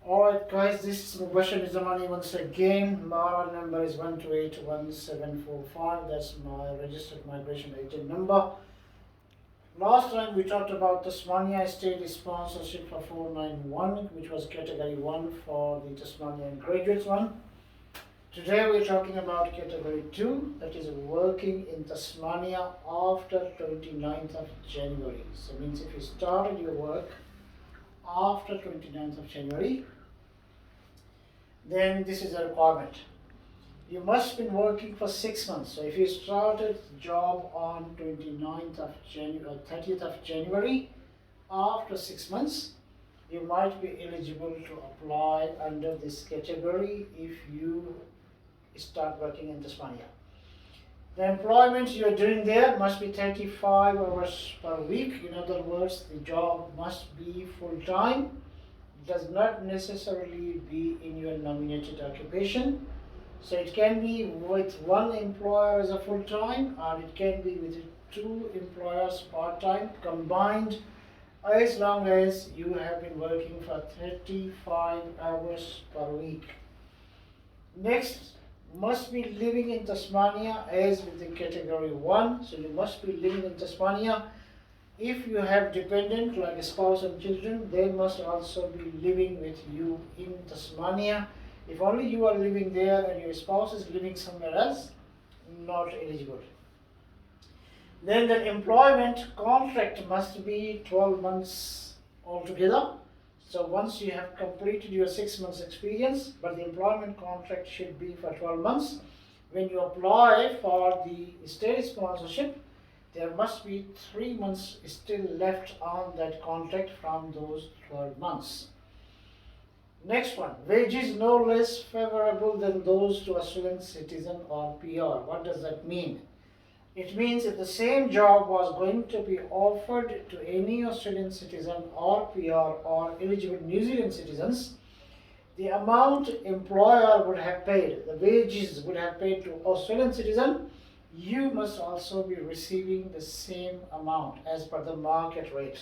Alright guys, this is Mubashir Nizamani once again. My number is 1281745. That's my registered migration agent number. Last time we talked about Tasmania State Sponsorship for 491, which was category 1 for the Tasmanian graduates one. Today we're talking about category 2, that is working in Tasmania after 29th of January. So it means if you started your work after 29th of January, then this is a requirement. You must be working for 6 months. So if you started job on 29th of January or 30th of January, after 6 months, you might be eligible to apply under this category if you start working in Tasmania. The employment you are doing there must be 35 hours per week. In other words, the job must be full-time. It does not necessarily be in your nominated occupation. So it can be with one employer as a full-time, or it can be with two employers part-time combined, as long as you have been working for 35 hours per week. Next, must be living in Tasmania as with the category 1. So you must be living in Tasmania. If you have dependent like a spouse and children, they must also be living with you in Tasmania. If only you are living there and your spouse is living somewhere else, not eligible. Then the employment contract must be 12 months altogether. So once you have completed your 6 months experience, but the employment contract should be for 12 months. When you apply for the state sponsorship, there must be 3 months still left on that contract from those 12 months. Next one, wages no less favorable than those to Australian citizen or PR. What does that mean? It means if the same job was going to be offered to any Australian citizen or PR or eligible New Zealand citizens, the amount employer would have paid, the wages would have paid to Australian citizen, you must also be receiving the same amount as per the market rate.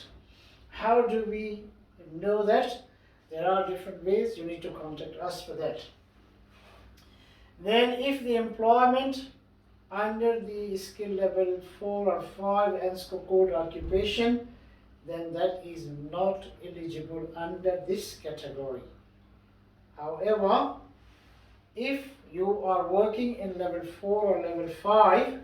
How do we know that? There are different ways. You need to contact us for that. Then if the employment under the skill level 4 or 5 ENSCO code occupation, then that is not eligible under this category. However, if you are working in level 4 or level 5,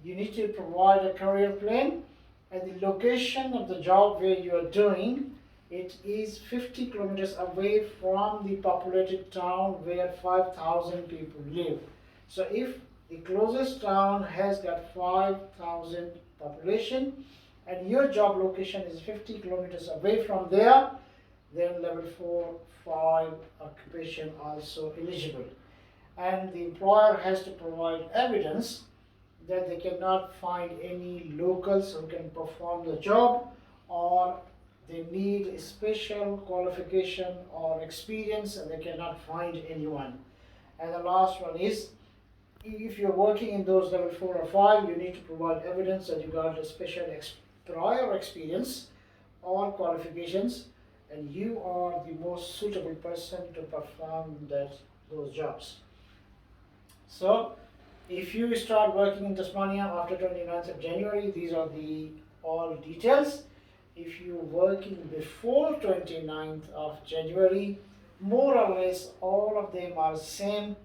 you need to provide a career plan, and the location of the job where you are doing, it is 50 kilometers away from the populated town where 5,000 people live. So if the closest town has got 5,000 population and your job location is 50 kilometers away from there, then level 4, 5 occupation also eligible. And the employer has to provide evidence that they cannot find any locals who can perform the job, or they need a special qualification or experience and they cannot find anyone. And the last one is, if you're working in those level 4 or 5, you need to provide evidence that you got a special prior experience or qualifications, and you are the most suitable person to perform those jobs. So if you start working in Tasmania after 29th of January, these are the all details. If you're working before 29th of January, more or less all of them are same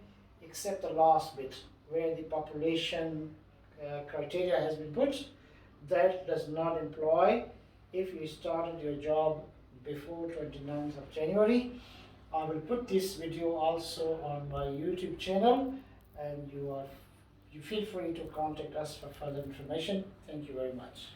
except the last bit where the population criteria has been put. That does not employ if you started your job before 29th of January. I will put this video also on my YouTube channel, and you feel free to contact us for further information. Thank you very much.